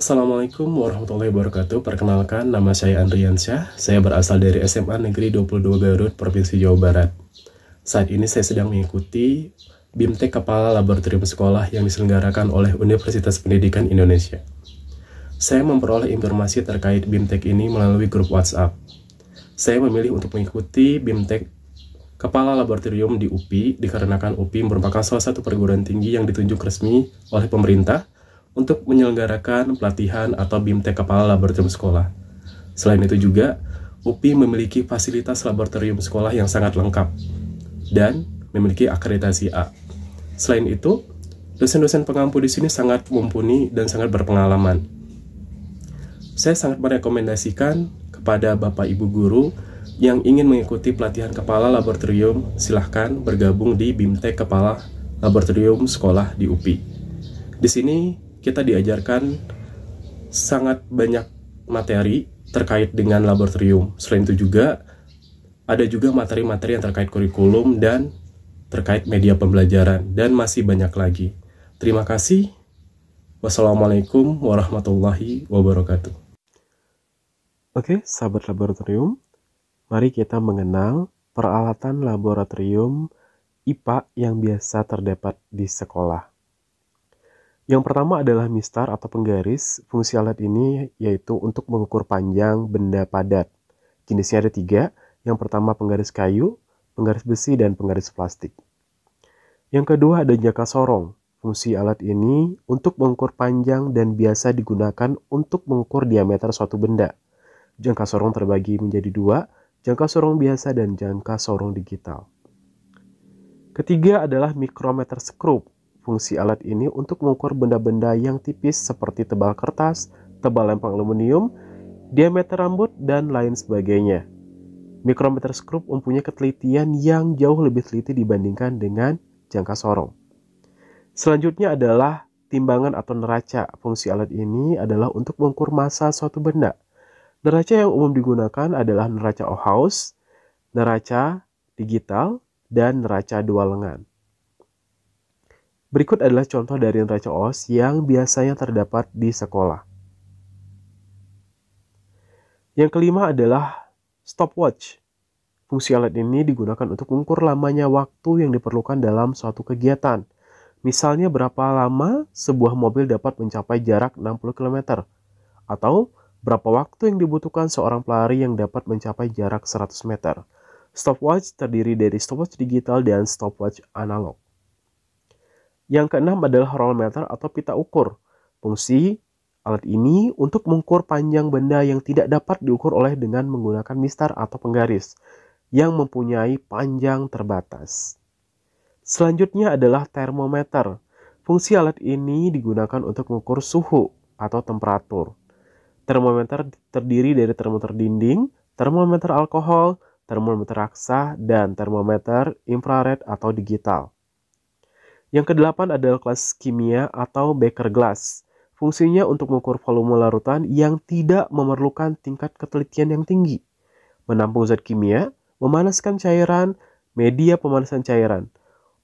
Assalamualaikum warahmatullahi wabarakatuh. Perkenalkan, nama saya Andriansyah. Saya berasal dari SMA Negeri 22 Garut, Provinsi Jawa Barat. Saat ini saya sedang mengikuti BIMTEK Kepala Laboratorium Sekolah yang diselenggarakan oleh Universitas Pendidikan Indonesia. Saya memperoleh informasi terkait BIMTEK ini melalui grup WhatsApp. Saya memilih untuk mengikuti BIMTEK Kepala Laboratorium di UPI dikarenakan UPI merupakan salah satu perguruan tinggi yang ditunjuk resmi oleh pemerintah untuk menyelenggarakan pelatihan atau BIMTEK Kepala Laboratorium Sekolah. Selain itu juga, UPI memiliki fasilitas laboratorium sekolah yang sangat lengkap dan memiliki akreditasi A. Selain itu, dosen-dosen pengampu di sini sangat mumpuni dan sangat berpengalaman. Saya sangat merekomendasikan kepada Bapak Ibu guru yang ingin mengikuti pelatihan Kepala Laboratorium, silahkan bergabung di BIMTEK Kepala Laboratorium Sekolah di UPI. Di sini kita diajarkan sangat banyak materi terkait dengan laboratorium. Selain itu juga, ada juga materi-materi yang terkait kurikulum dan terkait media pembelajaran, dan masih banyak lagi. Terima kasih. Wassalamualaikum warahmatullahi wabarakatuh. Oke, sahabat laboratorium, mari kita mengenal peralatan laboratorium IPA yang biasa terdapat di sekolah. Yang pertama adalah mistar atau penggaris. Fungsi alat ini yaitu untuk mengukur panjang benda padat. Jenisnya ada 3. Yang pertama penggaris kayu, penggaris besi, dan penggaris plastik. Yang kedua ada jangka sorong. Fungsi alat ini untuk mengukur panjang dan biasa digunakan untuk mengukur diameter suatu benda. Jangka sorong terbagi menjadi 2, jangka sorong biasa dan jangka sorong digital. Ketiga adalah mikrometer skrup. Fungsi alat ini untuk mengukur benda-benda yang tipis seperti tebal kertas, tebal lempang aluminium, diameter rambut, dan lain sebagainya. Mikrometer skrup mempunyai ketelitian yang jauh lebih teliti dibandingkan dengan jangka sorong. Selanjutnya adalah timbangan atau neraca. Fungsi alat ini adalah untuk mengukur massa suatu benda. Neraca yang umum digunakan adalah neraca Ohaus, neraca digital, dan neraca dua lengan. Berikut adalah contoh dari neraca Ohaus yang biasanya terdapat di sekolah. Yang kelima adalah stopwatch. Fungsi alat ini digunakan untuk mengukur lamanya waktu yang diperlukan dalam suatu kegiatan. Misalnya berapa lama sebuah mobil dapat mencapai jarak 60 km. Atau berapa waktu yang dibutuhkan seorang pelari yang dapat mencapai jarak 100 meter. Stopwatch terdiri dari stopwatch digital dan stopwatch analog. Yang keenam adalah roll meter atau pita ukur. Fungsi alat ini untuk mengukur panjang benda yang tidak dapat diukur oleh dengan menggunakan mistar atau penggaris yang mempunyai panjang terbatas. Selanjutnya adalah termometer. Fungsi alat ini digunakan untuk mengukur suhu atau temperatur. Termometer terdiri dari termometer dinding, termometer alkohol, termometer raksa, dan termometer infrared atau digital. Yang kedelapan adalah kelas kimia atau Beker glass. Fungsinya untuk mengukur volume larutan yang tidak memerlukan tingkat ketelitian yang tinggi. Menampung zat kimia, memanaskan cairan, media pemanasan cairan.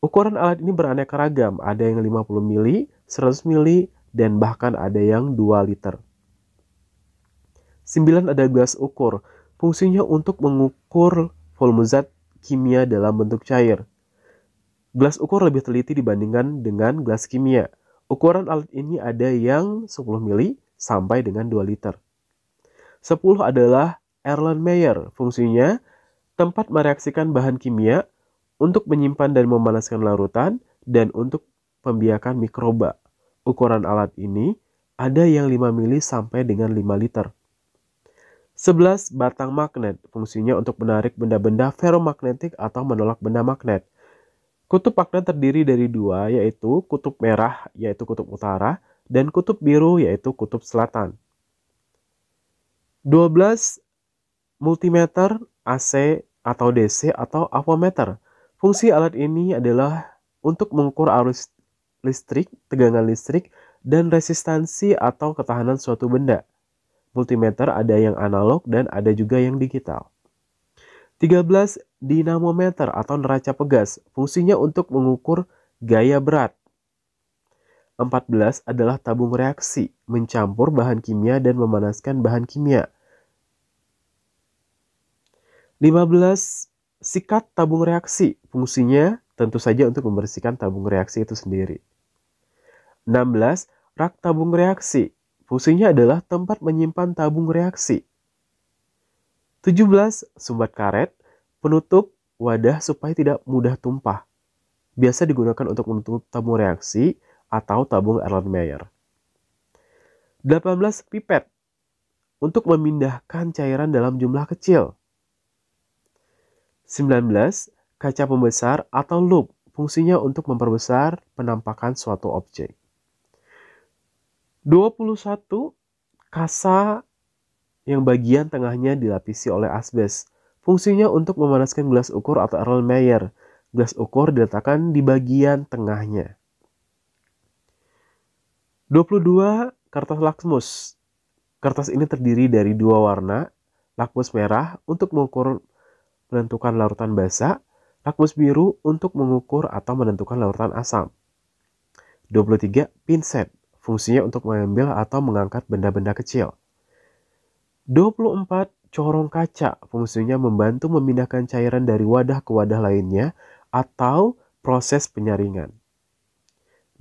Ukuran alat ini beraneka ragam, ada yang 50 mili, 100 mili, dan bahkan ada yang 2 liter. 9 ada gelas ukur. Fungsinya untuk mengukur volume zat kimia dalam bentuk cair. Gelas ukur lebih teliti dibandingkan dengan gelas kimia. Ukuran alat ini ada yang 10 mili sampai dengan 2 liter. 10 adalah Erlenmeyer. Fungsinya tempat mereaksikan bahan kimia untuk menyimpan dan memanaskan larutan dan untuk pembiakan mikroba. Ukuran alat ini ada yang 5 mili sampai dengan 5 liter. 11 batang magnet. Fungsinya untuk menarik benda-benda ferromagnetik atau menolak benda magnet. Kutub magnet terdiri dari 2, yaitu kutub merah, yaitu kutub utara, dan kutub biru, yaitu kutub selatan. 12 multimeter AC atau DC atau avometer. Fungsi alat ini adalah untuk mengukur arus listrik, tegangan listrik, dan resistansi atau ketahanan suatu benda. Multimeter ada yang analog dan ada juga yang digital. 13 dinamometer atau neraca pegas. Fungsinya untuk mengukur gaya berat. 14 adalah tabung reaksi, mencampur bahan kimia dan memanaskan bahan kimia. 15. Sikat tabung reaksi, fungsinya tentu saja untuk membersihkan tabung reaksi itu sendiri. 16. Rak tabung reaksi, fungsinya adalah tempat menyimpan tabung reaksi. 17. Sumbat karet, penutup wadah supaya tidak mudah tumpah. Biasa digunakan untuk menutup tabung reaksi atau tabung Erlenmeyer. 18. Pipet, untuk memindahkan cairan dalam jumlah kecil. 19. Kaca pembesar atau loupe, fungsinya untuk memperbesar penampakan suatu objek. 21. Kasa yang bagian tengahnya dilapisi oleh asbes, fungsinya untuk memanaskan gelas ukur atau Erlenmeyer. Gelas ukur diletakkan di bagian tengahnya. 22. Kertas lakmus. Kertas ini terdiri dari dua warna, lakmus merah untuk mengukur menentukan larutan basa, lakmus biru untuk mengukur atau menentukan larutan asam. 23. Pinset, fungsinya untuk mengambil atau mengangkat benda-benda kecil. 24. Corong kaca, fungsinya membantu memindahkan cairan dari wadah ke wadah lainnya atau proses penyaringan.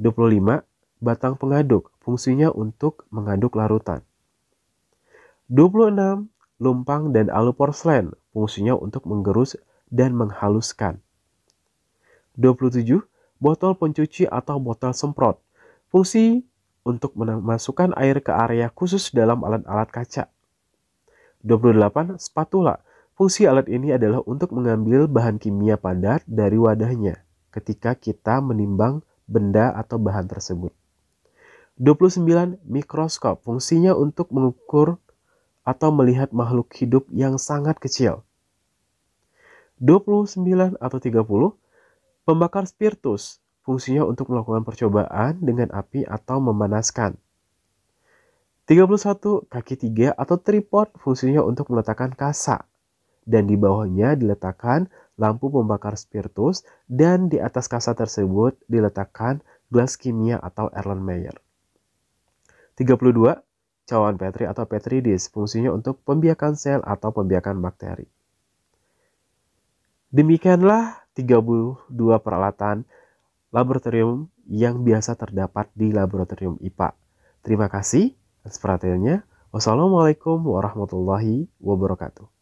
25. Batang pengaduk, fungsinya untuk mengaduk larutan. 26. Lumpang dan alu porselen, fungsinya untuk menggerus dan menghaluskan. 27. Botol pencuci atau botol semprot, fungsi untuk memasukkan air ke area khusus dalam alat-alat kaca. 28. Spatula, fungsi alat ini adalah untuk mengambil bahan kimia padat dari wadahnya ketika kita menimbang benda atau bahan tersebut. 29. Mikroskop, fungsinya untuk mengukur atau melihat makhluk hidup yang sangat kecil. 29 atau 30. Pembakar spiritus, fungsinya untuk melakukan percobaan dengan api atau memanaskan. 31. Kaki 3 atau tripod, fungsinya untuk meletakkan kasa. Dan di bawahnya diletakkan lampu pembakar spiritus dan di atas kasa tersebut diletakkan gelas kimia atau Erlenmeyer. 32. Cawan Petri atau Petri dish, fungsinya untuk pembiakan sel atau pembiakan bakteri. Demikianlah 32 peralatan laboratorium yang biasa terdapat di laboratorium IPA. Terima kasih atas perhatiannya. Wassalamualaikum warahmatullahi wabarakatuh.